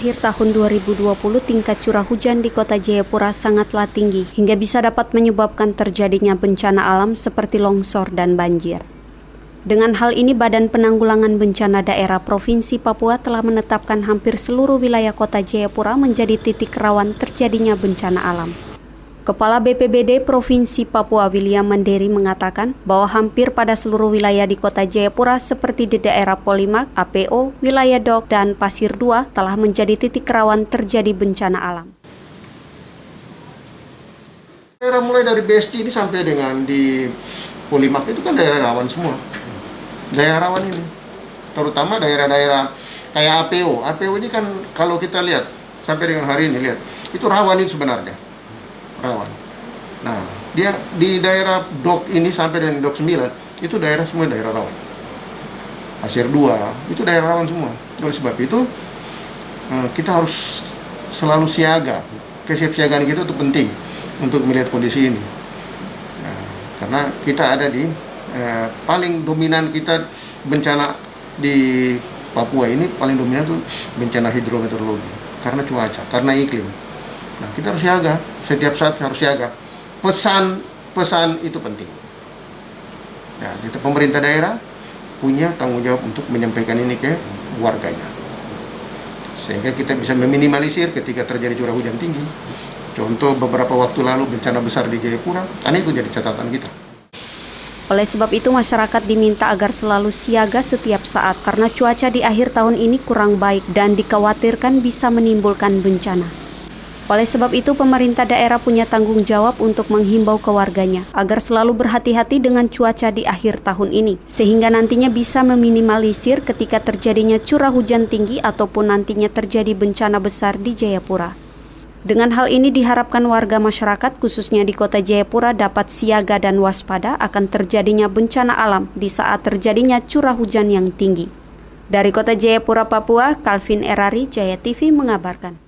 akhir tahun 2020 tingkat curah hujan di kota Jayapura sangatlah tinggi hingga bisa dapat menyebabkan terjadinya bencana alam seperti longsor dan banjir. Dengan hal ini, Badan Penanggulangan Bencana Daerah Provinsi Papua telah menetapkan hampir seluruh wilayah kota Jayapura menjadi titik rawan terjadinya bencana alam. Kepala BPBD Provinsi Papua William Manderi mengatakan bahwa hampir pada seluruh wilayah di kota Jayapura seperti di daerah Polimak, APO, wilayah Dok, dan Pasir II telah menjadi titik rawan terjadi bencana alam. Daerah mulai dari BSC ini sampai dengan di Polimak itu kan daerah rawan semua. Daerah rawan ini, terutama daerah-daerah kayak APO. APO ini kan kalau kita lihat sampai dengan hari ini itu rawan ini sebenarnya. Rawan. Nah, dia di daerah Dok ini sampai dengan Dok 9 itu daerah semua daerah rawan. Pasir II itu daerah rawan semua. Oleh sebab itu kita harus selalu siaga. Kesiapsiagaan kita itu penting untuk melihat kondisi ini. Nah, karena kita ada di paling dominan kita bencana di Papua ini paling dominan itu bencana hidrometeorologi karena cuaca, karena iklim. Nah, kita harus siaga, setiap saat harus siaga. Pesan itu penting. Nah, pemerintah daerah punya tanggung jawab untuk menyampaikan ini ke warganya. Sehingga kita bisa meminimalisir ketika terjadi curah hujan tinggi. Contoh beberapa waktu lalu bencana besar di Jayapura, kan itu jadi catatan kita. Oleh sebab itu, masyarakat diminta agar selalu siaga setiap saat karena cuaca di akhir tahun ini kurang baik dan dikhawatirkan bisa menimbulkan bencana. Oleh sebab itu, pemerintah daerah punya tanggung jawab untuk menghimbau ke warganya agar selalu berhati-hati dengan cuaca di akhir tahun ini, sehingga nantinya bisa meminimalisir ketika terjadinya curah hujan tinggi ataupun nantinya terjadi bencana besar di Jayapura. Dengan hal ini diharapkan warga masyarakat khususnya di kota Jayapura dapat siaga dan waspada akan terjadinya bencana alam di saat terjadinya curah hujan yang tinggi. Dari kota Jayapura, Papua, Calvin Erari, Jaya TV mengabarkan.